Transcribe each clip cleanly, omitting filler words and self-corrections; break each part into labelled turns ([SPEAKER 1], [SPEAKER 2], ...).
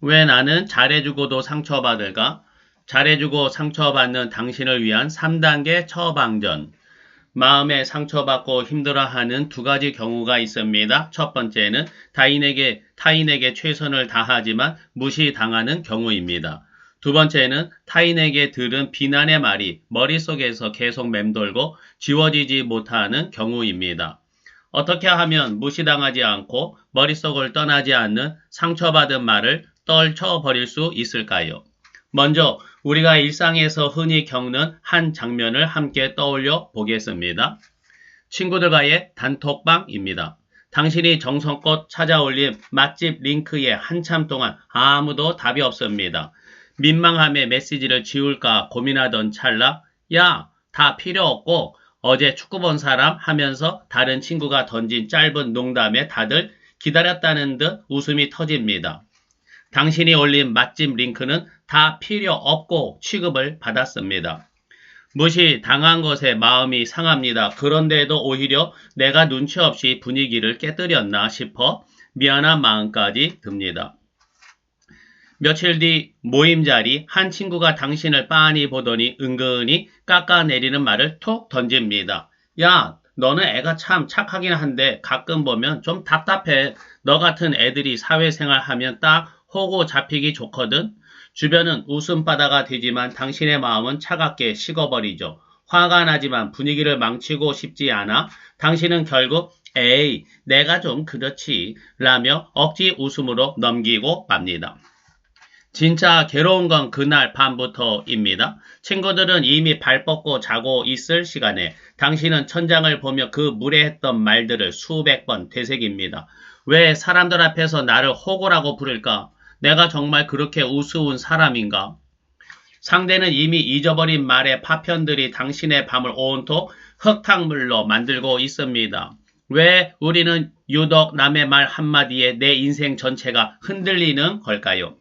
[SPEAKER 1] 왜 나는 잘해주고도 상처받을까? 잘해주고 상처받는 당신을 위한 3단계 처방전. 마음에 상처받고 힘들어하는 두 가지 경우가 있습니다. 첫 번째는 타인에게 최선을 다하지만 무시당하는 경우입니다. 두 번째는 타인에게 들은 비난의 말이 머릿속에서 계속 맴돌고 지워지지 못하는 경우입니다. 어떻게 하면 무시당하지 않고 머릿속을 떠나지 않는 상처받은 말을 떨쳐버릴 수 있을까요? 먼저 우리가 일상에서 흔히 겪는 한 장면을 함께 떠올려 보겠습니다. 친구들과의 단톡방입니다. 당신이 정성껏 찾아올린 맛집 링크에 한참 동안 아무도 답이 없습니다. 민망함에 메시지를 지울까 고민하던 찰나, 야, 다 필요 없고 어제 축구 본 사람 하면서 다른 친구가 던진 짧은 농담에 다들 기다렸다는 듯 웃음이 터집니다. 당신이 올린 맛집 링크는 다 필요 없고 취급을 받았습니다. 무시당한 것에 마음이 상합니다. 그런데도 오히려 내가 눈치 없이 분위기를 깨뜨렸나 싶어 미안한 마음까지 듭니다. 며칠 뒤 모임 자리 한 친구가 당신을 빤히 보더니 은근히 깎아내리는 말을 톡 던집니다. 야, 너는 애가 참 착하긴 한데 가끔 보면 좀 답답해. 너 같은 애들이 사회생활 하면 딱 호구 잡히기 좋거든. 주변은 웃음바다가 되지만 당신의 마음은 차갑게 식어버리죠. 화가 나지만 분위기를 망치고 싶지 않아 당신은 결국 에이, 내가 좀 그렇지 라며 억지 웃음으로 넘기고 맙니다. 진짜 괴로운 건 그날 밤부터입니다. 친구들은 이미 발 뻗고 자고 있을 시간에 당신은 천장을 보며 그 무례했던 말들을 수백 번 되새깁니다. 왜 사람들 앞에서 나를 호구라고 부를까? 내가 정말 그렇게 우스운 사람인가? 상대는 이미 잊어버린 말의 파편들이 당신의 밤을 온통 흙탕물로 만들고 있습니다. 왜 우리는 유독 남의 말 한마디에 내 인생 전체가 흔들리는 걸까요?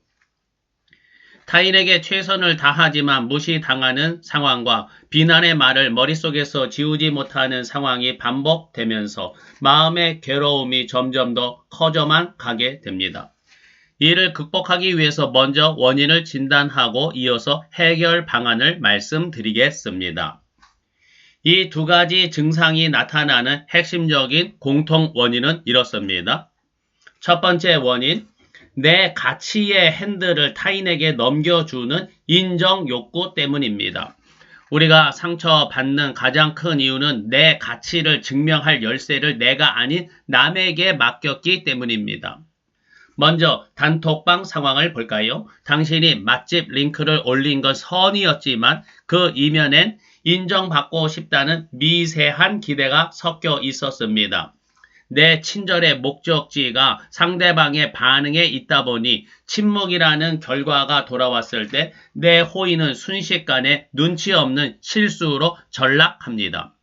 [SPEAKER 1] 타인에게 최선을 다하지만 무시당하는 상황과 비난의 말을 머릿속에서 지우지 못하는 상황이 반복되면서 마음의 괴로움이 점점 더 커져만 가게 됩니다. 이를 극복하기 위해서 먼저 원인을 진단하고 이어서 해결 방안을 말씀드리겠습니다. 이 두 가지 증상이 나타나는 핵심적인 공통 원인은 이렇습니다. 첫 번째 원인, 내 가치의 핸들을 타인에게 넘겨주는 인정 욕구 때문입니다. 우리가 상처받는 가장 큰 이유는 내 가치를 증명할 열쇠를 내가 아닌 남에게 맡겼기 때문입니다. 먼저 단톡방 상황을 볼까요? 당신이 맛집 링크를 올린 건 선의였지만 그 이면엔 인정받고 싶다는 미세한 기대가 섞여 있었습니다. 내 친절의 목적지가 상대방의 반응에 있다 보니 침묵이라는 결과가 돌아왔을 때 내 호의는 순식간에 눈치 없는 실수로 전락합니다.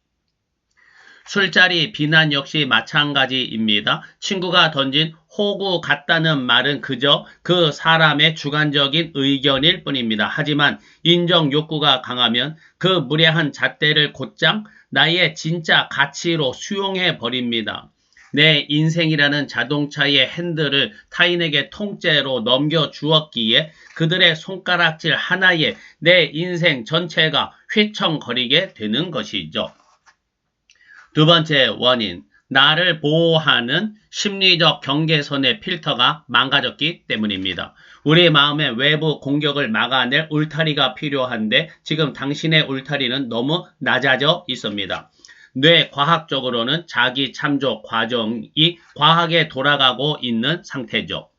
[SPEAKER 1] 술자리 비난 역시 마찬가지입니다. 친구가 던진 호구 같다는 말은 그저 그 사람의 주관적인 의견일 뿐입니다. 하지만 인정 욕구가 강하면 그 무례한 잣대를 곧장 나의 진짜 가치로 수용해 버립니다. 내 인생이라는 자동차의 핸들을 타인에게 통째로 넘겨주었기에 그들의 손가락질 하나에 내 인생 전체가 휘청거리게 되는 것이죠. 두 번째 원인, 나를 보호하는 심리적 경계선의 필터가 망가졌기 때문입니다. 우리 마음의 외부 공격을 막아낼 울타리가 필요한데 지금 당신의 울타리는 너무 낮아져 있습니다. 뇌과학적으로는 자기 참조 과정이 과하게 돌아가고 있는 상태죠.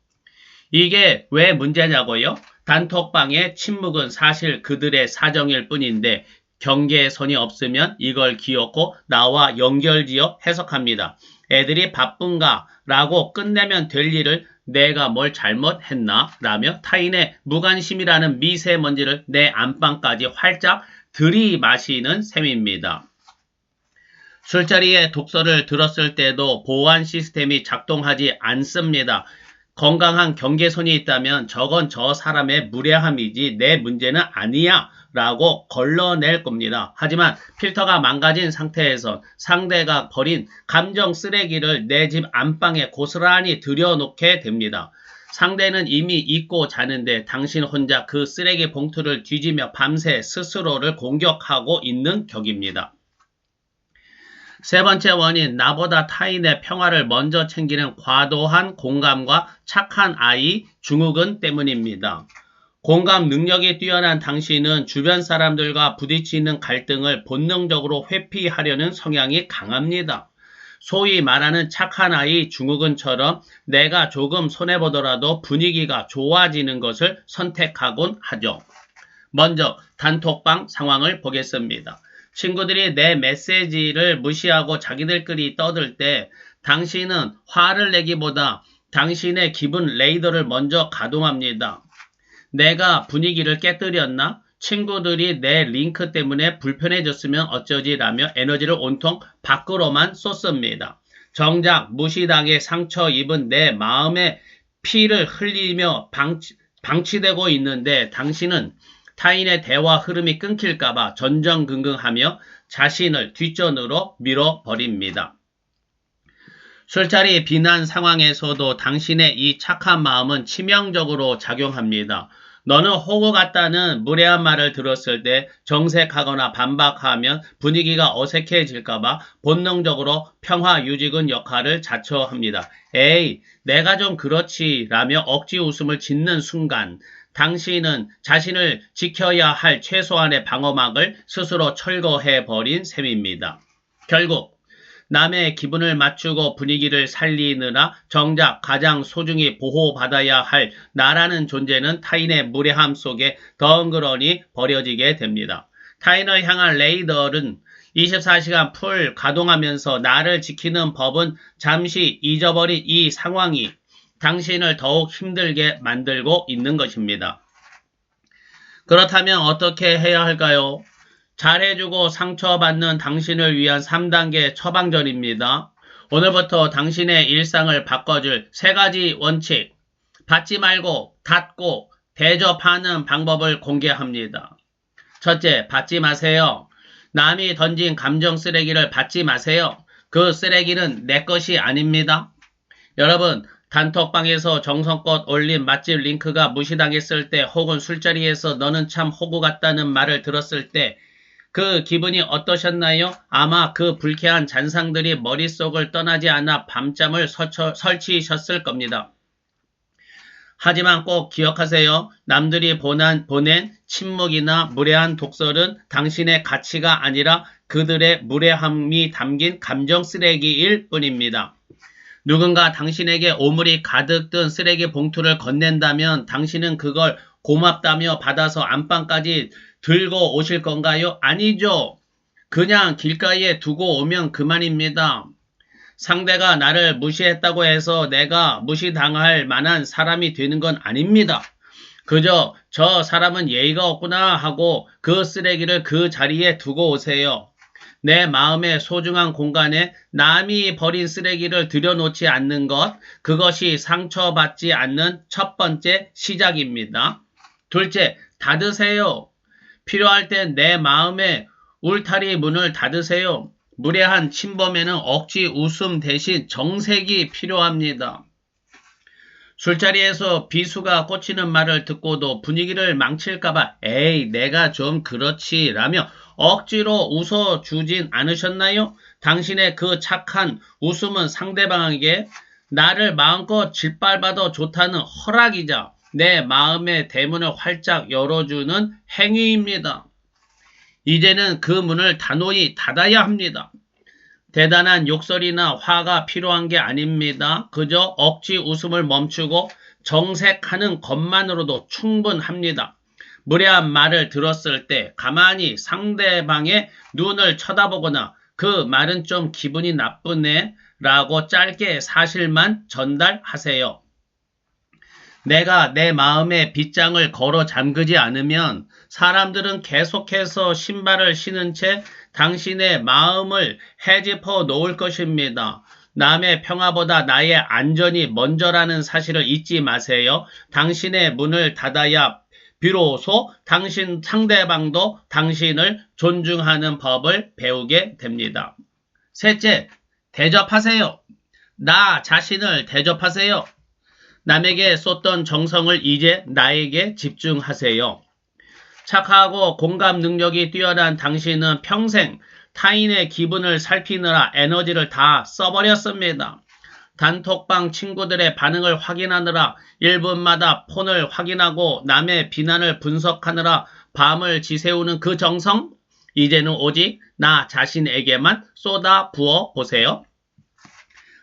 [SPEAKER 1] 이게 왜 문제냐고요? 단톡방의 침묵은 사실 그들의 사정일 뿐인데 경계선이 없으면 이걸 기어코 나와 연결지어 해석합니다. 애들이 바쁜가? 라고 끝내면 될 일을 내가 뭘 잘못했나? 라며 타인의 무관심이라는 미세먼지를 내 안방까지 활짝 들이마시는 셈입니다. 술자리에 독서를 들었을 때도 보안 시스템이 작동하지 않습니다. 건강한 경계선이 있다면 저건 저 사람의 무례함이지 내 문제는 아니야 라고 걸러낼 겁니다. 하지만 필터가 망가진 상태에서 상대가 버린 감정 쓰레기를 내 집 안방에 고스란히 들여놓게 됩니다. 상대는 이미 잊고 자는데 당신 혼자 그 쓰레기 봉투를 뒤지며 밤새 스스로를 공격하고 있는 격입니다. 세 번째 원인, 나보다 타인의 평화를 먼저 챙기는 과도한 공감과 착한 아이 증후군 때문입니다. 공감 능력이 뛰어난 당신은 주변 사람들과 부딪히는 갈등을 본능적으로 회피하려는 성향이 강합니다. 소위 말하는 착한 아이 증후군처럼 내가 조금 손해보더라도 분위기가 좋아지는 것을 선택하곤 하죠. 먼저 단톡방 상황을 보겠습니다. 친구들이 내 메시지를 무시하고 자기들끼리 떠들 때 당신은 화를 내기보다 당신의 기분 레이더를 먼저 가동합니다. 내가 분위기를 깨뜨렸나? 친구들이 내 링크 때문에 불편해졌으면 어쩌지 라며 에너지를 온통 밖으로만 쏟습니다. 정작 무시당해 상처 입은 내 마음에 피를 흘리며 방치되고 있는데 당신은 타인의 대화 흐름이 끊길까봐 전전긍긍하며 자신을 뒷전으로 밀어버립니다. 술자리 비난 상황에서도 당신의 이 착한 마음은 치명적으로 작용합니다. 너는 호구 같다는 무례한 말을 들었을 때 정색하거나 반박하면 분위기가 어색해질까봐 본능적으로 평화유지군 역할을 자처합니다. 에이, 내가 좀 그렇지 라며 억지 웃음을 짓는 순간 당신은 자신을 지켜야 할 최소한의 방어막을 스스로 철거해버린 셈입니다. 결국 남의 기분을 맞추고 분위기를 살리느라 정작 가장 소중히 보호받아야 할 나라는 존재는 타인의 무례함 속에 덩그러니 버려지게 됩니다. 타인을 향한 레이더는 24시간 풀 가동하면서 나를 지키는 법은 잠시 잊어버린 이 상황이 당신을 더욱 힘들게 만들고 있는 것입니다. 그렇다면 어떻게 해야 할까요? 잘해주고 상처받는 당신을 위한 3단계 처방전입니다. 오늘부터 당신의 일상을 바꿔줄 3가지 원칙, 받지 말고 닫고 대접하는 방법을 공개합니다. 첫째, 받지 마세요. 남이 던진 감정 쓰레기를 받지 마세요. 그 쓰레기는 내 것이 아닙니다. 여러분, 단톡방에서 정성껏 올린 맛집 링크가 무시당했을 때 혹은 술자리에서 너는 참 호구 같다는 말을 들었을 때 그 기분이 어떠셨나요? 아마 그 불쾌한 잔상들이 머릿속을 떠나지 않아 밤잠을 설치셨을 겁니다. 하지만 꼭 기억하세요. 남들이 보낸 침묵이나 무례한 독설은 당신의 가치가 아니라 그들의 무례함이 담긴 감정 쓰레기일 뿐입니다. 누군가 당신에게 오물이 가득 든 쓰레기 봉투를 건넨다면 당신은 그걸 고맙다며 받아서 안방까지 들고 오실 건가요? 아니죠. 그냥 길가에 두고 오면 그만입니다. 상대가 나를 무시했다고 해서 내가 무시당할 만한 사람이 되는 건 아닙니다. 그저 저 사람은 예의가 없구나 하고 그 쓰레기를 그 자리에 두고 오세요. 내 마음의 소중한 공간에 남이 버린 쓰레기를 들여놓지 않는 것, 그것이 상처받지 않는 첫 번째 시작입니다. 둘째, 닫으세요. 필요할 땐 내 마음의 울타리 문을 닫으세요. 무례한 침범에는 억지 웃음 대신 정색이 필요합니다. 술자리에서 비수가 꽂히는 말을 듣고도 분위기를 망칠까봐 에이 내가 좀 그렇지 라며 억지로 웃어주진 않으셨나요? 당신의 그 착한 웃음은 상대방에게 나를 마음껏 짓밟아도 좋다는 허락이자 내 마음의 대문을 활짝 열어주는 행위입니다. 이제는 그 문을 단호히 닫아야 합니다. 대단한 욕설이나 화가 필요한 게 아닙니다. 그저 억지 웃음을 멈추고 정색하는 것만으로도 충분합니다. 무례한 말을 들었을 때 가만히 상대방의 눈을 쳐다보거나 그 말은 좀 기분이 나쁘네 라고 짧게 사실만 전달하세요. 내가 내 마음의 빗장을 걸어 잠그지 않으면 사람들은 계속해서 신발을 신은 채 당신의 마음을 헤집어 놓을 것입니다. 남의 평화보다 나의 안전이 먼저라는 사실을 잊지 마세요. 당신의 문을 닫아야 비로소 상대방도 당신을 존중하는 법을 배우게 됩니다. 셋째, 대접하세요. 나 자신을 대접하세요. 남에게 쏟던 정성을 이제 나에게 집중하세요. 착하고 공감 능력이 뛰어난 당신은 평생 타인의 기분을 살피느라 에너지를 다 써버렸습니다. 단톡방 친구들의 반응을 확인하느라 1분마다 폰을 확인하고 남의 비난을 분석하느라 밤을 지새우는 그 정성? 이제는 오직 나 자신에게만 쏟아 부어 보세요.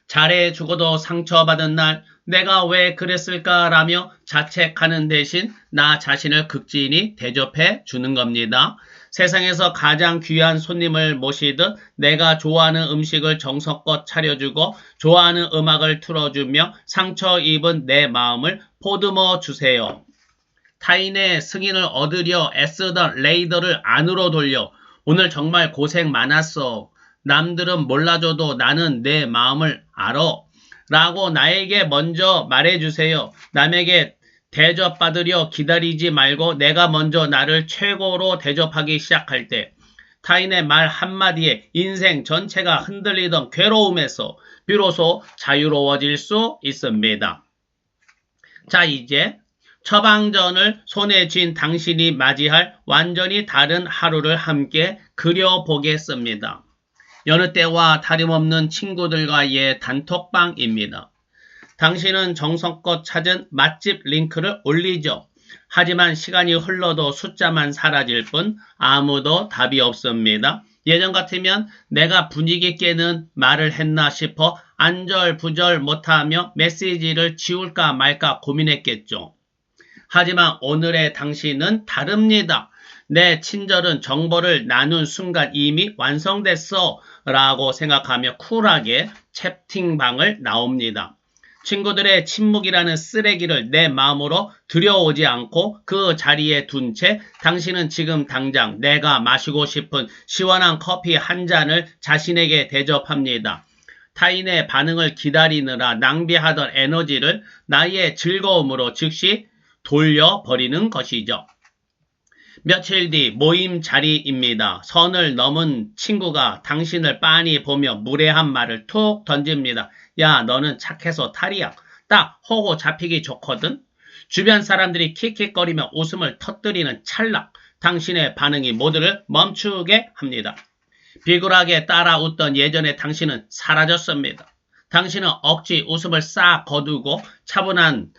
[SPEAKER 1] 잘해 주고도 상처받은 날 내가 왜 그랬을까라며 자책하는 대신 나 자신을 극진히 대접해 주는 겁니다. 세상에서 가장 귀한 손님을 모시듯 내가 좋아하는 음식을 정성껏 차려주고 좋아하는 음악을 틀어주며 상처 입은 내 마음을 보듬어 주세요. 타인의 승인을 얻으려 애쓰던 레이더를 안으로 돌려 오늘 정말 고생 많았어. 남들은 몰라줘도 나는 내 마음을 알아. 라고 나에게 먼저 말해주세요. 남에게 대접받으려 기다리지 말고 내가 먼저 나를 최고로 대접하기 시작할 때 타인의 말 한마디에 인생 전체가 흔들리던 괴로움에서 비로소 자유로워질 수 있습니다. 자, 이제 처방전을 손에 쥔 당신이 맞이할 완전히 다른 하루를 함께 그려보겠습니다. 여느 때와 다름없는 친구들과의 단톡방입니다. 당신은 정성껏 찾은 맛집 링크를 올리죠. 하지만 시간이 흘러도 숫자만 사라질 뿐 아무도 답이 없습니다. 예전 같으면 내가 분위기 깨는 말을 했나 싶어 안절부절 못하며 메시지를 지울까 말까 고민했겠죠. 하지만 오늘의 당신은 다릅니다. 내 친절은 정보를 나눈 순간 이미 완성됐어 라고 생각하며 쿨하게 채팅방을 나옵니다. 친구들의 침묵이라는 쓰레기를 내 마음으로 들여오지 않고 그 자리에 둔 채 당신은 지금 당장 내가 마시고 싶은 시원한 커피 한 잔을 자신에게 대접합니다. 타인의 반응을 기다리느라 낭비하던 에너지를 나의 즐거움으로 즉시 돌려버리는 것이죠. 며칠 뒤 모임 자리입니다. 선을 넘은 친구가 당신을 빤히 보며 무례한 말을 툭 던집니다. 야, 너는 착해서 탈이야. 딱 호구 잡히기 좋거든. 주변 사람들이 킥킥거리며 웃음을 터뜨리는 찰나 당신의 반응이 모두를 멈추게 합니다. 비굴하게 따라 웃던 예전의 당신은 사라졌습니다. 당신은 억지 웃음을 싹 거두고 차분한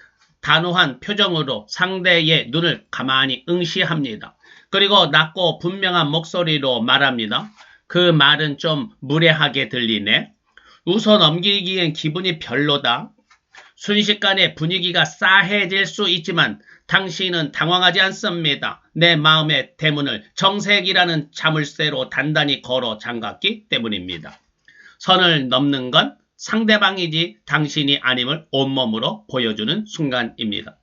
[SPEAKER 1] 단호한 표정으로 상대의 눈을 가만히 응시합니다. 그리고 낮고 분명한 목소리로 말합니다. 그 말은 좀 무례하게 들리네. 웃어 넘기기엔 기분이 별로다. 순식간에 분위기가 싸해질 수 있지만 당신은 당황하지 않습니다. 내 마음의 대문을 정색이라는 자물쇠로 단단히 걸어 잠갔기 때문입니다. 선을 넘는 건 상대방이지 당신이 아님을 온몸으로 보여주는 순간입니다.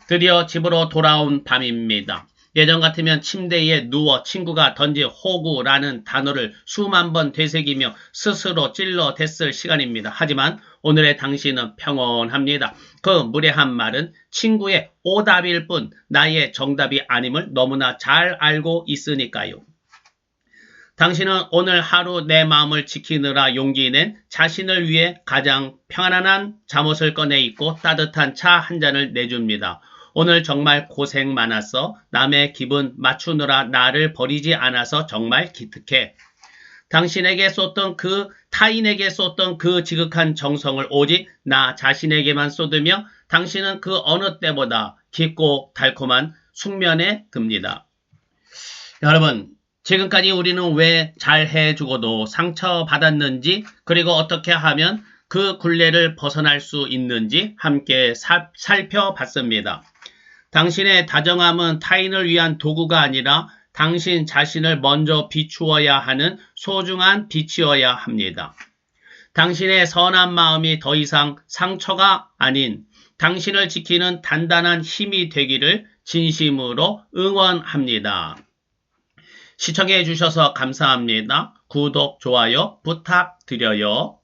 [SPEAKER 1] 드디어 집으로 돌아온 밤입니다. 예전 같으면 침대에 누워 친구가 던진 호구라는 단어를 수만 번 되새기며 스스로 찔러댔을 시간입니다. 하지만 오늘의 당신은 평온합니다. 그 무례한 말은 친구의 오답일 뿐 나의 정답이 아님을 너무나 잘 알고 있으니까요. 당신은 오늘 하루 내 마음을 지키느라 용기 낸 자신을 위해 가장 편안한 잠옷을 꺼내 입고 따뜻한 차 한 잔을 내줍니다. 오늘 정말 고생 많았어. 남의 기분 맞추느라 나를 버리지 않아서 정말 기특해. 당신에게 쏟던 타인에게 쏟던 그 지극한 정성을 오직 나 자신에게만 쏟으며 당신은 그 어느 때보다 깊고 달콤한 숙면에 듭니다. 여러분, 지금까지 우리는 왜 잘해주고도 상처받았는지 그리고 어떻게 하면 그 굴레를 벗어날 수 있는지 함께 살펴봤습니다. 당신의 다정함은 타인을 위한 도구가 아니라 당신 자신을 먼저 비추어야 하는 소중한 빛이어야 합니다. 당신의 선한 마음이 더 이상 상처가 아닌 당신을 지키는 단단한 힘이 되기를 진심으로 응원합니다. 시청해 주셔서 감사합니다. 구독, 좋아요 부탁드려요.